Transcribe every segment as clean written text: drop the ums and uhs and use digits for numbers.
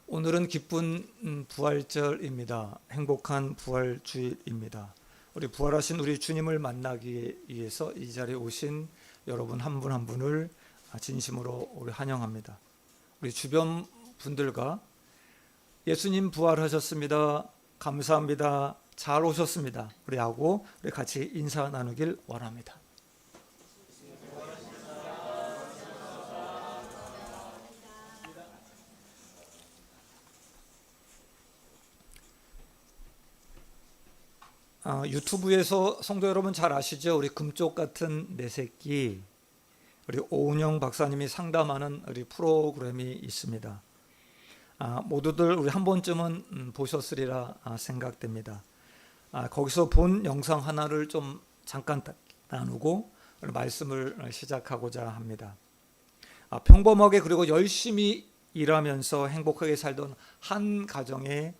오늘은 기쁜 부활절입니다. 행복한 부활주일입니다. 우리 부활하신 우리 주님을 만나기 위해서 이 자리에 오신 여러분 한 분 한 분을 진심으로 우리 환영합니다. 우리 주변 분들과 예수님 부활하셨습니다. 감사합니다. 잘 오셨습니다. 우리 같이 인사 나누길 원합니다. 유튜브에서 성도 여러분 잘 아시죠? 우리 금쪽 같은 내 새끼, 우리 오은영 박사님이 상담하는 우리 프로그램이 있습니다. 모두들 우리 한 번쯤은 보셨으리라 생각됩니다. 거기서 본 영상 하나를 좀 잠깐 나누고 말씀을 시작하고자 합니다. 평범하게 그리고 열심히 일하면서 행복하게 살던 한 가정에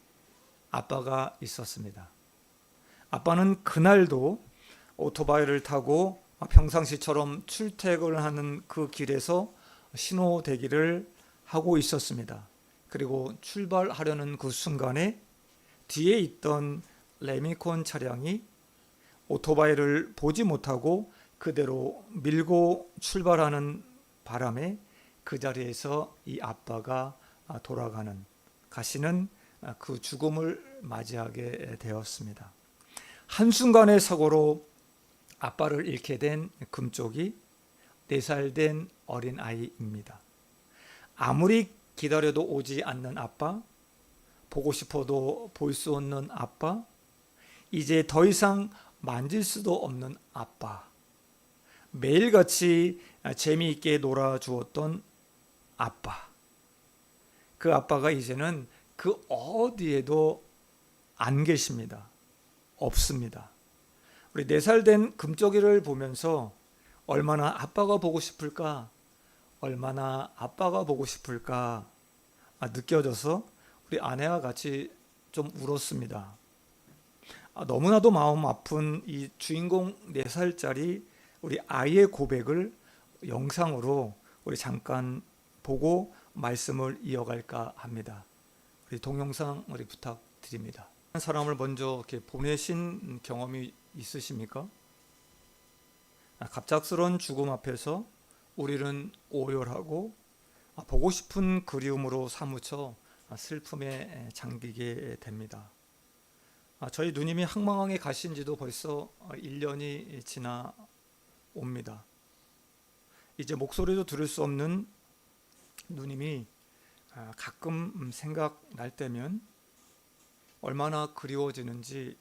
아빠가 있었습니다. 아빠는 그날도 오토바이를 타고 평상시처럼 출퇴근을 하는 그 길에서 신호 대기를 하고 있었습니다. 그리고 출발하려는 그 순간에 뒤에 있던 레미콘 차량이 오토바이를 보지 못하고 그대로 밀고 출발하는 바람에 그 자리에서 이 아빠가 가시는 그 죽음을 맞이하게 되었습니다. 한순간의 사고로 아빠를 잃게 된 금쪽이 4살 된 어린 아이입니다. 아무리 기다려도 오지 않는 아빠, 보고 싶어도 볼 수 없는 아빠, 이제 더 이상 만질 수도 없는 아빠, 매일같이 재미있게 놀아주었던 아빠, 그 아빠가 이제는 그 어디에도 안 계십니다. 없습니다. 우리 4살 된 금쪽이를 보면서 얼마나 아빠가 보고 싶을까, 얼마나 아빠가 보고 싶을까 느껴져서 우리 아내와 같이 좀 울었습니다. 너무나도 마음 아픈 이 주인공 4살짜리 우리 아이의 고백을 영상으로 우리 잠깐 보고 말씀을 이어갈까 합니다. 우리 동영상 우리 부탁드립니다. 한 사람을 먼저 이렇게 보내신 경험이 있으십니까? 갑작스러운 죽음 앞에서 우리는 오열하고 보고 싶은 그리움으로 사무쳐 슬픔에 잠기게 됩니다. 저희 누님이 항망항에 가신 지도 벌써 1년이 지나 옵니다. 이제 목소리도 들을 수 없는 누님이 가끔 생각날 때면 얼마나 그리워지는지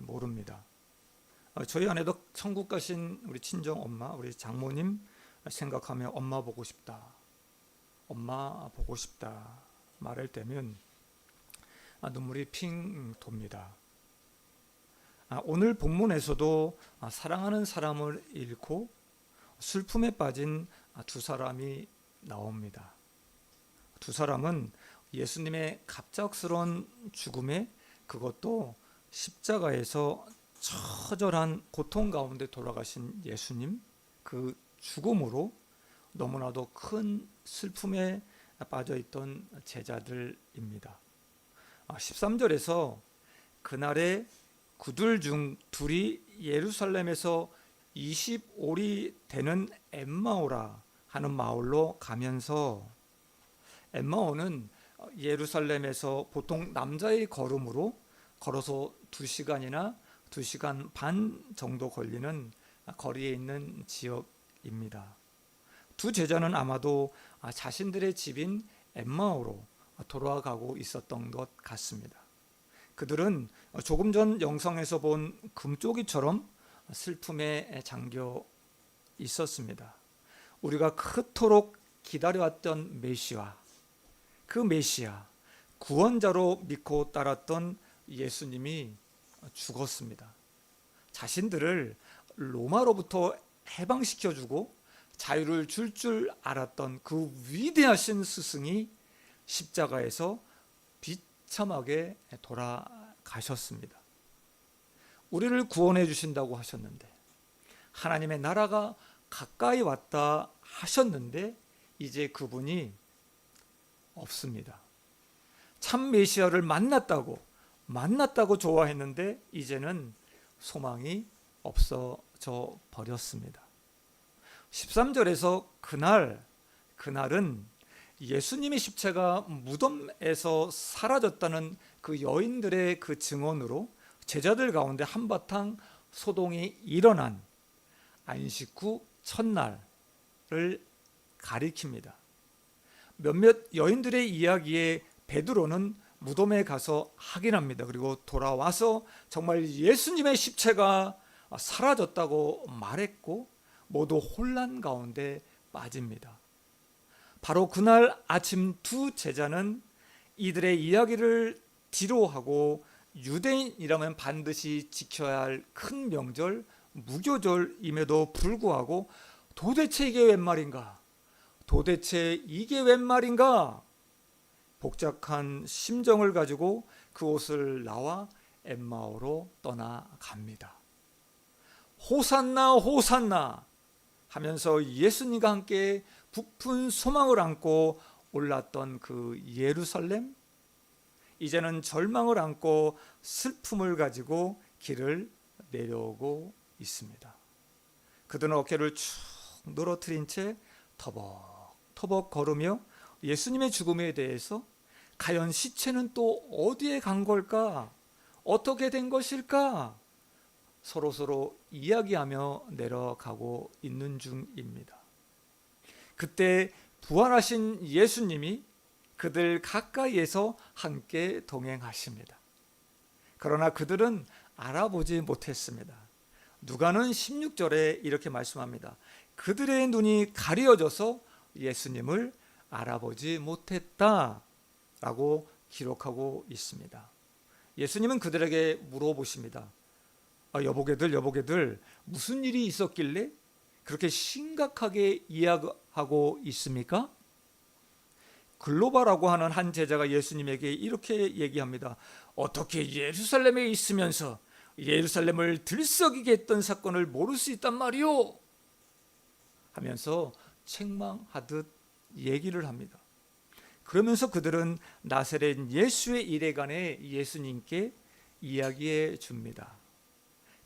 모릅니다. 저희 아내도 천국 가신 우리 친정 엄마, 우리 장모님 생각하며 엄마 보고 싶다, 엄마 보고 싶다 말할 때면 눈물이 핑 돕니다. 오늘 본문에서도 사랑하는 사람을 잃고 슬픔에 빠진 2사람이 나옵니다. 2사람은 예수님의 갑작스러운 죽음에, 그것도 십자가에서 처절한 고통 가운데 돌아가신 예수님, 그 죽음으로 너무나도 큰 슬픔에 빠져있던 제자들입니다. 13절에서 그날에 그들 중 둘이 예루살렘에서 25리 되는 엠마오라 하는 마을로 가면서, 엠마오는 예루살렘에서 보통 남자의 걸음으로 걸어서 2시간이나 2시간 반 정도 걸리는 거리에 있는 지역입니다. 2 제자는 아마도 자신들의 집인 엠마오로 돌아가고 있었던 것 같습니다. 그들은 조금 전 영상에서 본 금쪽이처럼 슬픔에 잠겨 있었습니다. 우리가 그토록 기다려왔던 메시아, 그 메시아, 구원자로 믿고 따랐던 예수님이 죽었습니다. 자신들을 로마로부터 해방시켜주고 자유를 줄 알았던 그 위대하신 스승이 십자가에서 비참하게 돌아가셨습니다. 우리를 구원해 주신다고 하셨는데, 하나님의 나라가 가까이 왔다 하셨는데 이제 그분이 없습니다. 참 메시아를 만났다고 좋아했는데 이제는 소망이 없어져 버렸습니다. 13절에서 그날은 예수님의 십자가 무덤에서 사라졌다는 그 여인들의 그 증언으로 제자들 가운데 한바탕 소동이 일어난 안식 후 첫날을 가리킵니다. 몇몇 여인들의 이야기에 베드로는 무덤에 가서 확인합니다. 그리고 돌아와서 정말 예수님의 십체가 사라졌다고 말했고 모두 혼란 가운데 빠집니다. 바로 그날 아침 두 제자는 이들의 이야기를 뒤로하고 유대인이라면 반드시 지켜야 할 큰 명절 무교절임에도 불구하고 도대체 이게 웬 말인가? 복잡한 심정을 가지고 그곳을 나와 엠마오로 떠나갑니다. 호산나 호산나 하면서 예수님과 함께 부푼 소망을 안고 올랐던 그 예루살렘, 이제는 절망을 안고 슬픔을 가지고 길을 내려오고 있습니다. 그들은 어깨를 축 늘어뜨린 채 터벅터벅 걸으며 예수님의 죽음에 대해서 과연 시체는 또 어디에 간 걸까? 어떻게 된 것일까? 서로 이야기하며 내려가고 있는 중입니다. 그때 부활하신 예수님이 그들 가까이에서 함께 동행하십니다. 그러나 그들은 알아보지 못했습니다. 누가는 16절에 이렇게 말씀합니다. 그들의 눈이 가려져서 예수님을 알아보지 못했다라고 기록하고 있습니다. 예수님은 그들에게 물어보십니다. 여보게들 무슨 일이 있었길래 그렇게 심각하게 이야기하고 있습니까? 글로바라고 하는 한 제자가 예수님에게 이렇게 얘기합니다. 어떻게 예루살렘에 있으면서 예루살렘을 들썩이게 했던 사건을 모를 수 있단 말이오? 하면서 책망하듯 얘기를 합니다. 그러면서 그들은 나사렛 예수의 일에 관해 예수님께 이야기해 줍니다.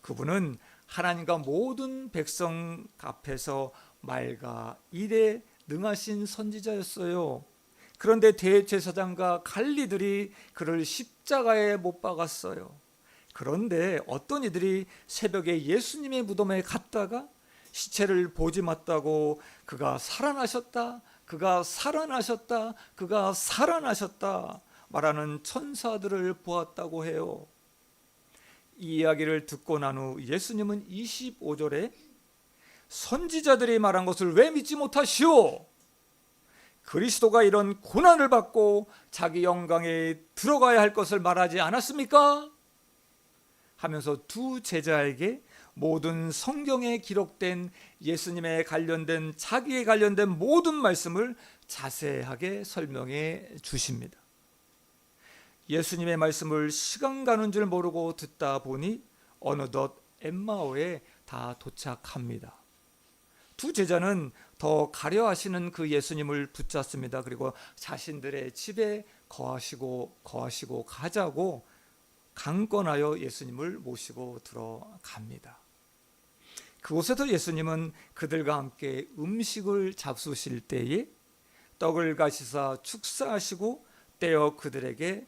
그분은 하나님과 모든 백성 앞에서 말과 일에 능하신 선지자였어요. 그런데 대제사장과 관리들이 그를 십자가에 못 박았어요. 그런데 어떤 이들이 새벽에 예수님의 무덤에 갔다가 시체를 보지 못하고 그가 살아나셨다 말하는 천사들을 보았다고 해요. 이 이야기를 듣고 난 후 예수님은 25절에 선지자들이 말한 것을 왜 믿지 못하시오? 그리스도가 이런 고난을 받고 자기 영광에 들어가야 할 것을 말하지 않았습니까? 하면서 두 제자에게 모든 성경에 기록된 예수님에 관련된 자기에 관련된 모든 말씀을 자세하게 설명해 주십니다. 예수님의 말씀을 시간 가는 줄 모르고 듣다 보니 어느덧 엠마오에 다 도착합니다. 두 제자는 더 가려 하시는 그 예수님을 붙잡습니다. 그리고 자신들의 집에 거하시고 가자고 강권하여 예수님을 모시고 들어갑니다. 그곳에서 예수님은 그들과 함께 음식을 잡수실 때에 떡을 가시사 축사하시고 떼어 그들에게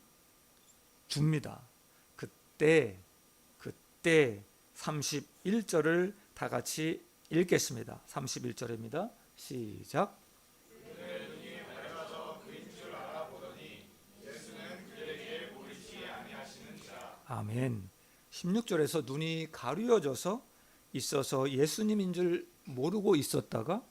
줍니다. 그때 31절을 다 같이 읽겠습니다. 31절입니다. 시작. 아멘. 16절에서 눈이 가려져서 있어서 예수님인 줄 모르고 있었다가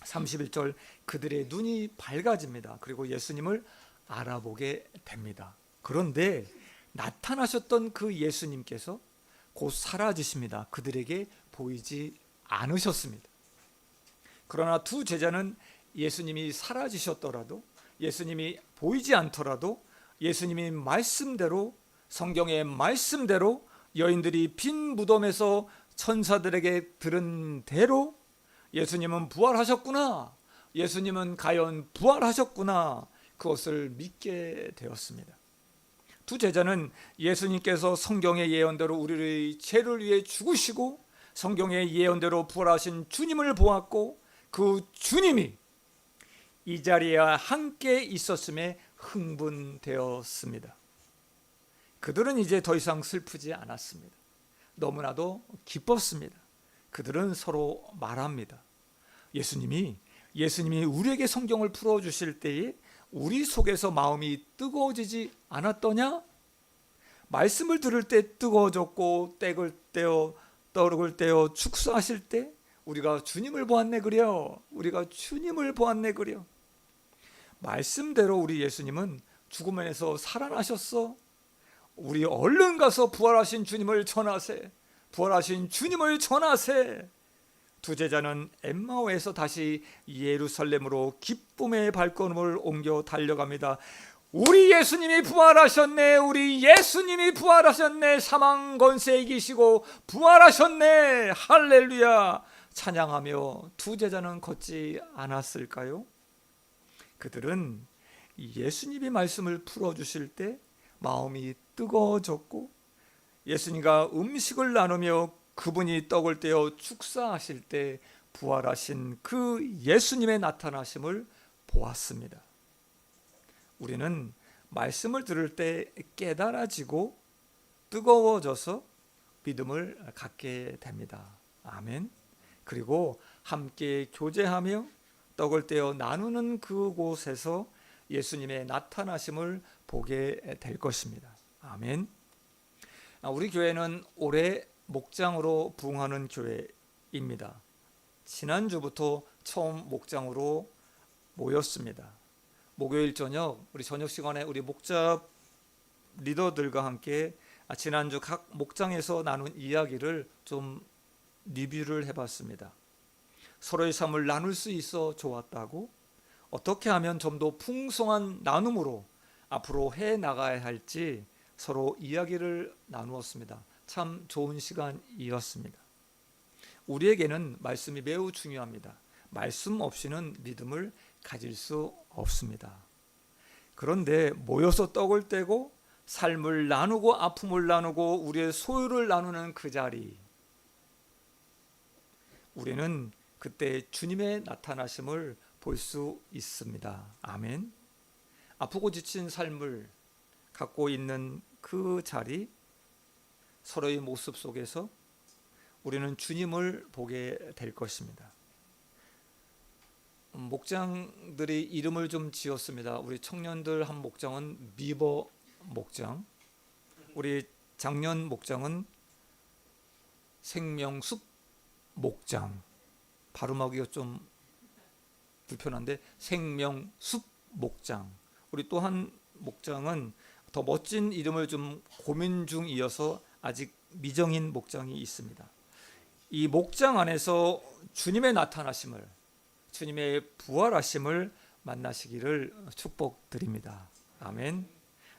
31절 그들의 눈이 밝아집니다. 그리고 예수님을 알아보게 됩니다. 그런데 나타나셨던 그 예수님께서 곧 사라지십니다. 그들에게 보이지 않으셨습니다. 그러나 두 제자는 예수님이 사라지셨더라도, 예수님이 보이지 않더라도 예수님이 말씀대로, 성경의 말씀대로 여인들이 빈 무덤에서 천사들에게 들은 대로 예수님은 부활하셨구나, 예수님은 과연 부활하셨구나, 그것을 믿게 되었습니다. 두 제자는 예수님께서 성경의 예언대로 우리의 죄를 위해 죽으시고 성경의 예언대로 부활하신 주님을 보았고 그 주님이 이 자리에 함께 있었음에 흥분되었습니다. 그들은 이제 더 이상 슬프지 않았습니다. 너무나도 기뻤습니다. 그들은 서로 말합니다. 예수님이 우리에게 성경을 풀어주실 때에 우리 속에서 마음이 뜨거워지지 않았더냐? 말씀을 들을 때 뜨거워졌고 떡을 떼어 축사하실 때 우리가 주님을 보았네 그려. 우리가 주님을 보았네 그려. 말씀대로 우리 예수님은 죽음에서 살아나셨어. 우리 얼른 가서 부활하신 주님을 전하세. 부활하신 주님을 전하세. 두 제자는 엠마오에서 다시 예루살렘으로 기쁨의 발걸음을 옮겨 달려갑니다. 우리 예수님이 부활하셨네. 우리 예수님이 부활하셨네. 사망 권세 이기시고 부활하셨네. 할렐루야. 찬양하며 두 제자는 걷지 않았을까요? 그들은 예수님이 말씀을 풀어주실 때 마음이 뜨거워졌고 예수님과 음식을 나누며 그분이 떡을 떼어 축사하실 때 부활하신 그 예수님의 나타나심을 보았습니다. 우리는 말씀을 들을 때 깨달아지고 뜨거워져서 믿음을 갖게 됩니다. 아멘. 그리고 함께 교제하며 떡을 떼어 나누는 그곳에서 예수님의 나타나심을 보게 될 것입니다. 아멘. 우리 교회는 올해 목장으로 부흥하는 교회입니다. 지난주부터 처음 목장으로 모였습니다. 목요일 저녁 우리 저녁 시간에 우리 목자 리더들과 함께 지난주 각 목장에서 나눈 이야기를 좀 리뷰를 해봤습니다. 서로의 삶을 나눌 수 있어 좋았다고, 어떻게 하면 좀 더 풍성한 나눔으로 앞으로 해 나가야 할지 서로 이야기를 나누었습니다. 참 좋은 시간이었습니다. 우리에게는 말씀이 매우 중요합니다. 말씀 없이는 믿음을 가질 수 없습니다. 그런데 모여서 떡을 떼고 삶을 나누고 아픔을 나누고 우리의 소유를 나누는 그 자리, 우리는 그때 주님의 나타나심을 볼 수 있습니다. 아멘. 아프고 지친 삶을 갖고 있는 그 자리, 서로의 모습 속에서 우리는 주님을 보게 될 것입니다. 목장들이 이름을 좀 지었습니다. 우리 청년들 한 목장은 미버 목장, 우리 장년 목장은 생명숲 목장, 발음하기가 좀 불편한데 생명숲 목장. 우리 또 한 목장은 더 멋진 이름을 좀 고민 중이어서 아직 미정인 목장이 있습니다. 이 목장 안에서 주님의 나타나심을, 주님의 부활하심을 만나시기를 축복드립니다. 아멘.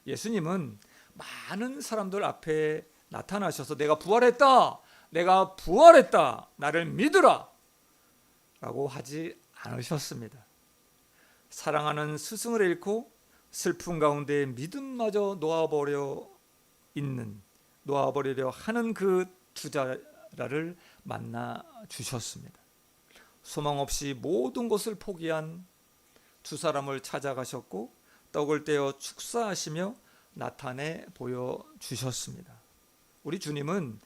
예수님은 많은 사람들 앞에 나타나셔서 내가 부활했다, 내가 부활했다, 나를 믿으라 라고 하지 않으셨습니다. 사랑하는 스승을 잃고 슬픔 가운데 믿음마저 놓아버리려 하는 그 두 자를 만나 주셨습니다. 소망 없이 모든 것을 포기한 두 사람을 찾아가셨고 떡을 떼어 축사하시며 나타내 보여주셨습니다. 우리 주님은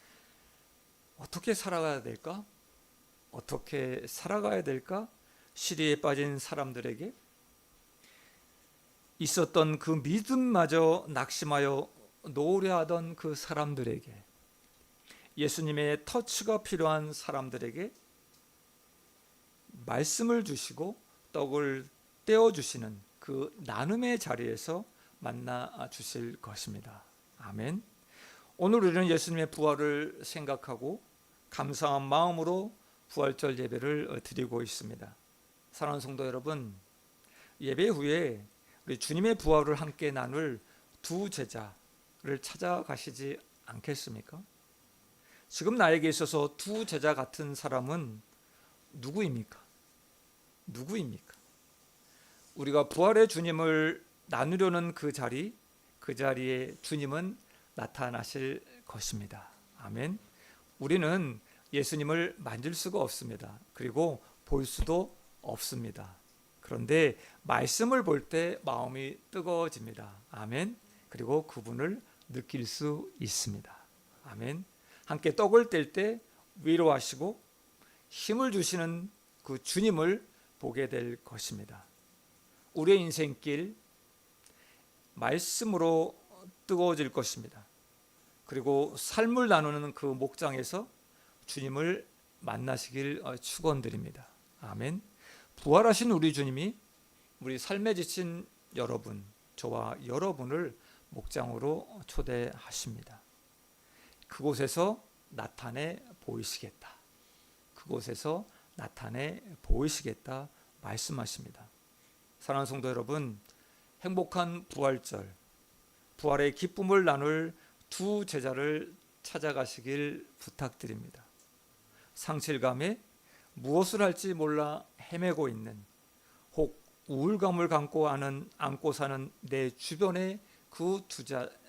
어떻게 살아가야 될까? 어떻게 살아가야 될까? 시리에 빠진 사람들에게, 있었던 그 믿음마저 낙심하여 노래하던 그 사람들에게, 예수님의 터치가 필요한 사람들에게 말씀을 주시고 떡을 떼어주시는 그 나눔의 자리에서 만나 주실 것입니다. 아멘. 오늘 우리는 예수님의 부활을 생각하고 감사한 마음으로 부활절 예배를 드리고 있습니다. 사랑하는 성도 여러분, 예배 후에 우리 주님의 부활을 함께 나눌 두 제자를 찾아가시지 않겠습니까? 지금 나에게 있어서 두 제자 같은 사람은 누구입니까? 우리가 부활의 주님을 나누려는 그 자리에 주님은 나타나실 것입니다. 아멘. 우리는 예수님을 만질 수가 없습니다. 그리고 볼 수도 없습니다. 그런데 말씀을 볼 때 마음이 뜨거워집니다. 아멘. 그리고 그분을 느낄 수 있습니다. 아멘. 함께 떡을 뗄 때 위로하시고 힘을 주시는 그 주님을 보게 될 것입니다. 우리의 인생길 말씀으로 뜨거워질 것입니다. 그리고 삶을 나누는 그 목장에서 주님을 만나시길 축원드립니다. 아멘. 부활하신 우리 주님이 우리 삶에 지친 여러분, 저와 여러분을 목장으로 초대하십니다. 그곳에서 나타내 보이시겠다. 그곳에서 나타내 보이시겠다 말씀하십니다. 사랑하는 성도 여러분, 행복한 부활절, 부활의 기쁨을 나눌 두 제자를 찾아가시길 부탁드립니다. 상실감에 무엇을 할지 몰라 헤매고 있는, 혹 우울감을 안고 사는 내 주변의 그 두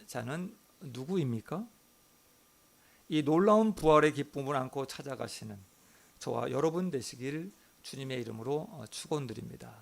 자는 누구입니까? 이 놀라운 부활의 기쁨을 안고 찾아가시는 저와 여러분 되시길 주님의 이름으로 축원드립니다.